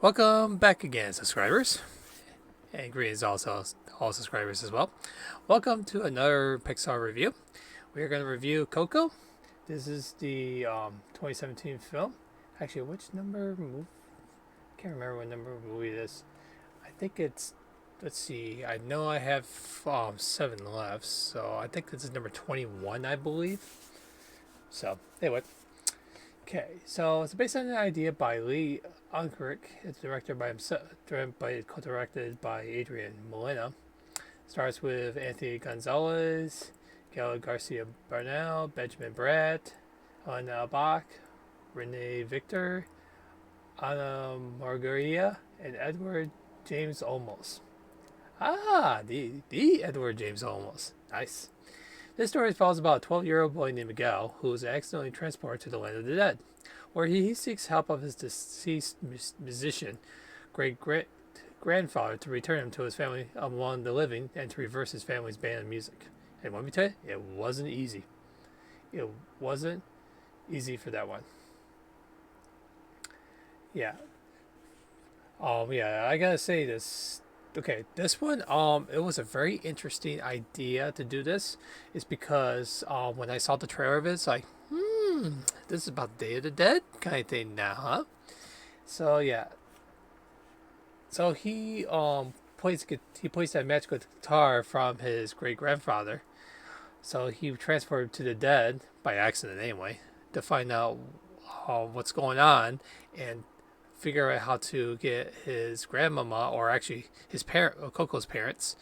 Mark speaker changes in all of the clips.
Speaker 1: Welcome back again, subscribers, and greetings also all subscribers as well. Welcome to another Pixar review. We are going to review Coco. This is the 2017 film. Actually, which number movie? I can't remember what number movie it is. I think it's. Let's see. I know I have 7 left, so I think this is number 21, I believe. So anyway. Okay, so it's based on an idea by Lee Unkrich. It's directed by himself, co-directed by Adrian Molina. Starts with Anthony Gonzalez, Gael Garcia Bernal, Benjamin Bratt, Anna Bach, Renee Victor, Ana Margarita, and Edward James Olmos. The Edward James Olmos. Nice. This story follows about a 12-year-old boy named Miguel who is accidentally transported to the land of the dead, where he seeks help of his deceased musician great-grandfather to return him to his family among the living and to reverse his family's ban of music. And let me tell you, it wasn't easy. It wasn't easy for that one. Yeah. I gotta say this. Okay, this one, it was a very interesting idea to do this. Is because when I saw the trailer of it, it's like, this is about Day of the Dead kind of thing now, huh? So yeah. So he plays that magical guitar from his great grandfather. So he transported to the dead by accident anyway to find out what's going on and figure out how to get his grandmama, or actually his Coco's parents.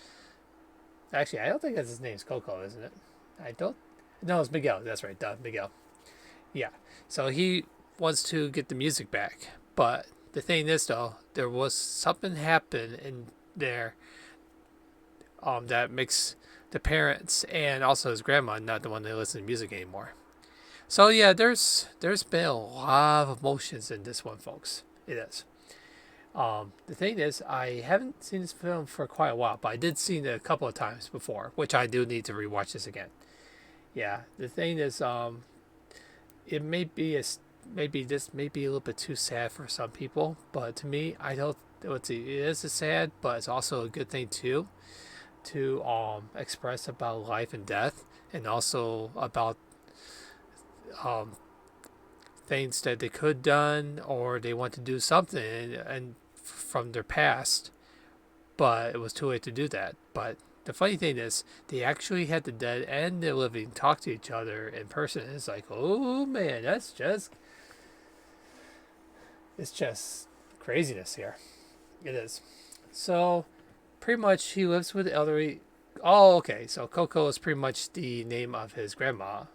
Speaker 1: Actually, I don't think that's his name's Coco, isn't it? I don't. No, it's Miguel. That's right, Miguel. Yeah. So he wants to get the music back, but the thing is, though, there was something happen in there, that makes the parents and also his grandma not the one that listen to music anymore. So yeah, there's been a lot of emotions in this one, folks. It is. The thing is, I haven't seen this film for quite a while, but I did see it a couple of times before, which I do need to rewatch this again. Yeah, the thing is, it may be maybe this may be a little bit too sad for some people, but to me, I don't. Let's see, it is a sad, but it's also a good thing too, to express about life and death, and also about things that they could done, or they want to do something and from their past, but it was too late to do that. But the funny thing is, they actually had the dead and the living talk to each other in person. It's like, oh man, it's just craziness here. It is. So pretty much he lives with the elderly. Oh, okay. So Coco is pretty much the name of his grandma.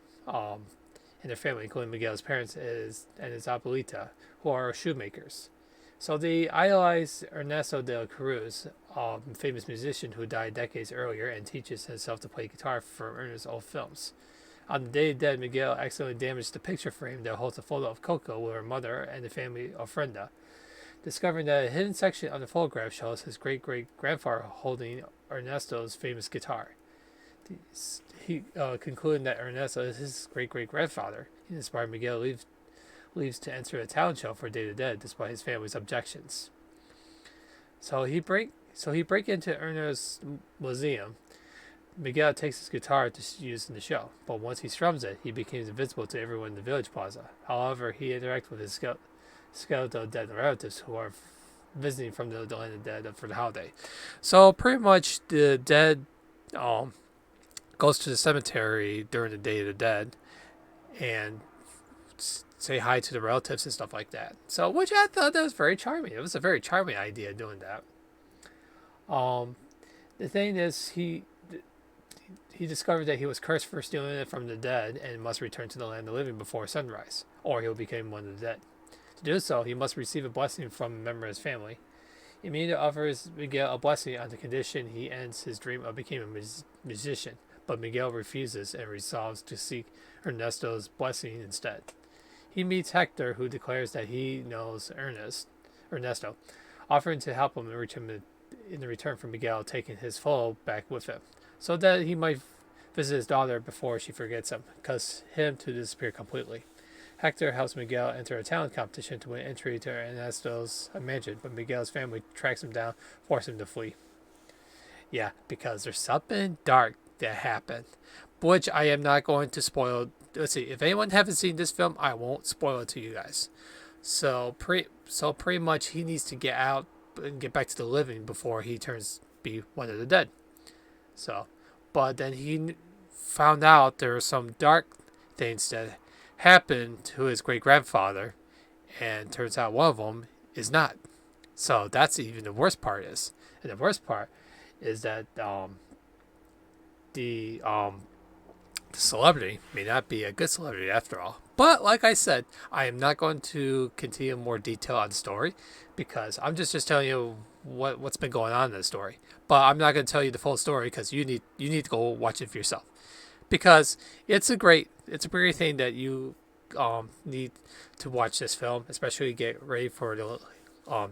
Speaker 1: And their family, including Miguel's parents and his abuelita, who are shoemakers. So they idolize Ernesto de la Cruz, a famous musician who died decades earlier and teaches himself to play guitar from Ernest's old films. On the day of dead, Miguel accidentally damaged the picture frame that holds a photo of Coco with her mother and the family ofrenda, discovering that a hidden section of the photograph shows his great-great-grandfather holding Ernesto's famous guitar. He concluded that Ernesto is his great-great-grandfather. He inspired Miguel leaves to enter a talent show for Day of the Dead despite his family's objections. So he break into Ernesto's museum. Miguel takes his guitar to use in the show, but once he strums it, he becomes invisible to everyone in the village plaza. However, he interacts with his skeletal dead relatives who are visiting from the land of the dead for the holiday. So pretty much the dead goes to the cemetery during the Day of the Dead and say hi to the relatives and stuff like that. So, which I thought that was very charming. It was a very charming idea doing that. The thing is, he discovered that he was cursed for stealing it from the dead and must return to the land of the living before sunrise, or he'll become one of the dead. To do so, he must receive a blessing from a member of his family. He immediately offers Miguel a blessing on the condition he ends his dream of becoming a musician. But Miguel refuses and resolves to seek Ernesto's blessing instead. He meets Hector, who declares that he knows Ernesto, offering to help him in return for Miguel taking his photo back with him, so that he might visit his daughter before she forgets him, cause him to disappear completely. Hector helps Miguel enter a talent competition to win entry to Ernesto's mansion, but Miguel's family tracks him down, forcing him to flee. Yeah, because there's something dark that happened, which I am not going to spoil. Let's see, if anyone haven't seen this film, I won't spoil it to you guys. So pretty much he needs to get out and get back to the living before he turns be one of the dead. So, but then he found out there were some dark things that happened to his great grandfather, and turns out one of them is not. So that's even the worst part is, and the worst part is that the the celebrity may not be a good celebrity after all. But like I said, I am not going to continue more detail on the story because I'm just telling you what's been going on in the story. But I'm not going to tell you the full story because you need to go watch it for yourself. Because it's a great thing that you need to watch this film, especially get ready for the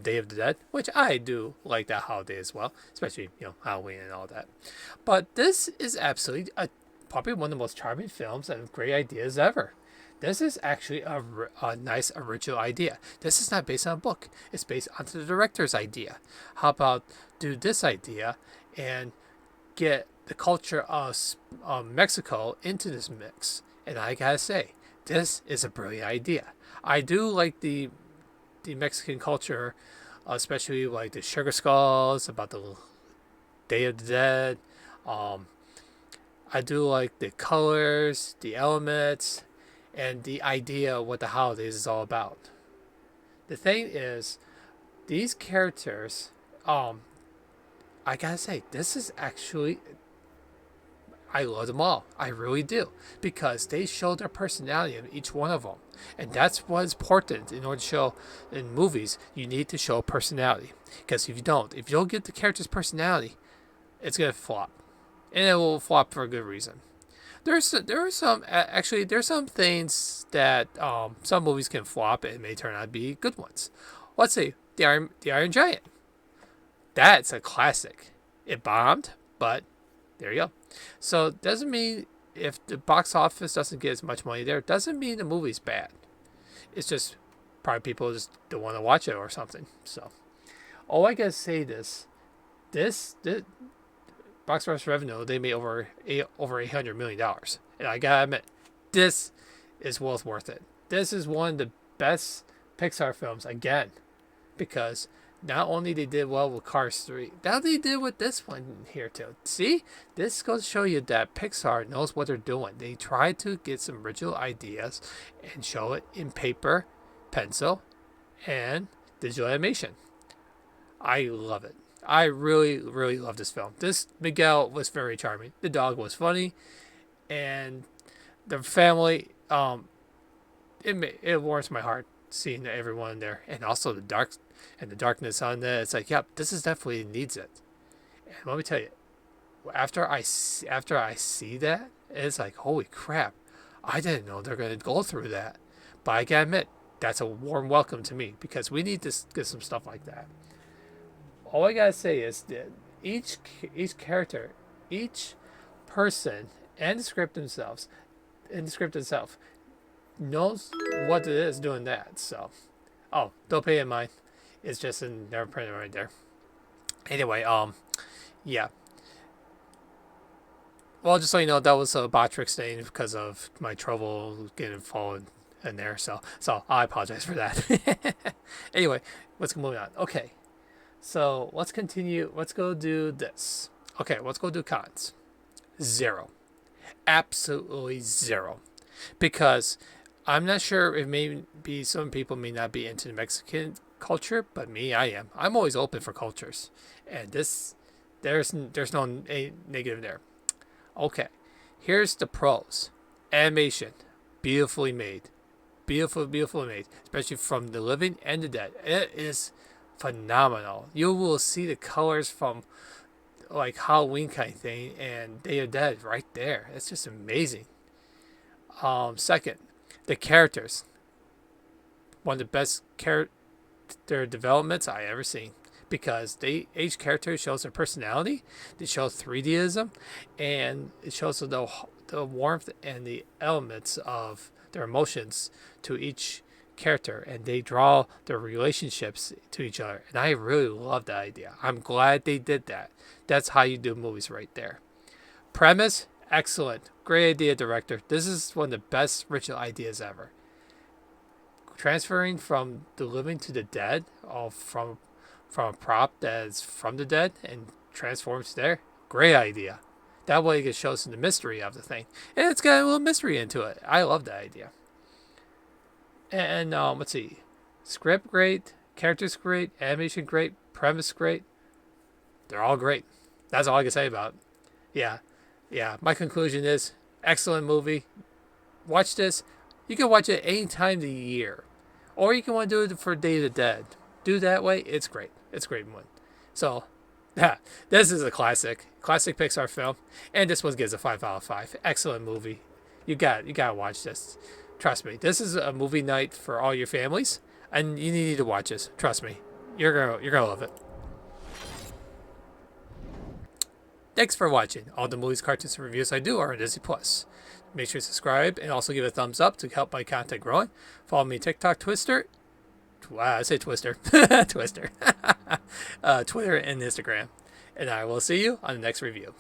Speaker 1: Day of the Dead, which I do like that holiday as well, especially Halloween and all that. But this is absolutely probably one of the most charming films and great ideas ever. This is actually a nice original idea. This is not based on a book. It's based on the director's idea. How about do this idea and get the culture of Mexico into this mix? And I gotta say, this is a brilliant idea. I do like the Mexican culture, especially like the sugar skulls, about the Day of the Dead. I do like the colors, the elements, and the idea of what the holidays is all about. The thing is, these characters, I gotta say, this is actually, I love them all. I really do. Because they show their personality in each one of them. And that's what's important in order to show in movies. You need to show personality. Because if you don't get the character's personality, it's going to flop. And it will flop for a good reason. There's some things that some movies can flop and may turn out to be good ones. Let's say the Iron Giant. That's a classic. It bombed, but there you go. So it doesn't mean if the box office doesn't get as much money there, it doesn't mean the movie's bad. It's just probably people just don't want to watch it or something. So all I gotta say this box office revenue, they made over $800 million. And I gotta admit, this is well worth it. This is one of the best Pixar films again, because not only they did well with Cars 3, now they did with this one here too. See, this goes to show you that Pixar knows what they're doing. They try to get some original ideas and show it in paper, pencil, and digital animation. I love it. I really, really love this film. This Miguel was very charming. The dog was funny, and the family. It warms my heart seeing everyone there, and also the darkness on that. It's like, yep, this is definitely needs it. And let me tell you, after I see that, it's like, holy crap, I didn't know they're gonna go through that. But I gotta admit, that's a warm welcome to me because we need to get some stuff like that. All I gotta say is that each character, each person, and the script itself, knows what it is doing that. So, don't pay it in mind. It's just in their print right there. Anyway, yeah. Well, just so you know, that was a Botrix thing because of my trouble getting fallen in there. So I apologize for that. Anyway, let's move on. Okay. So let's continue. Let's go do this. Okay, let's go do cons. 0. Absolutely 0. Because I'm not sure if maybe some people may not be into the Mexican culture, but me, I am. I'm always open for cultures. And there's no negative there. Okay, here's the pros. Animation, beautifully made. Beautifully made. Especially from the living and the dead. It is phenomenal. You will see the colors from like Halloween kind of thing and Day of Dead right there. It's just amazing. Second, the characters. One of the best character developments I ever seen, because each character shows their personality. They show 3Dism, and it shows the warmth and the elements of their emotions to each character, and they draw their relationships to each other. And I really love that idea. I'm glad they did that. That's how you do movies right there. Premise, excellent. Great idea, director. This is one of the best original ideas ever. Transferring from the living to the dead, all from a prop that is from the dead and transforms there. Great idea. That way it shows the mystery of the thing. And it's got a little mystery into it. I love that idea. And let's see. Script great, characters great, animation great, premise great. They're all great. That's all I can say about it. Yeah. My conclusion is excellent movie. Watch this. You can watch it any time of the year. Or you can want to do it for Day of the Dead. Do that way, it's great. It's a great one. So, yeah, this is a classic Pixar film, and this one gives a 5 out of 5. Excellent movie. You gotta watch this. Trust me, this is a movie night for all your families, and you need to watch this. Trust me, you're gonna love it. Thanks for watching. All the movies, cartoons, and reviews I do are on Disney Plus. Make sure to subscribe and also give a thumbs up to help my content growing. Follow me TikTok, Twister. Wow, I say Twister. Twister. Twitter and Instagram. And I will see you on the next review.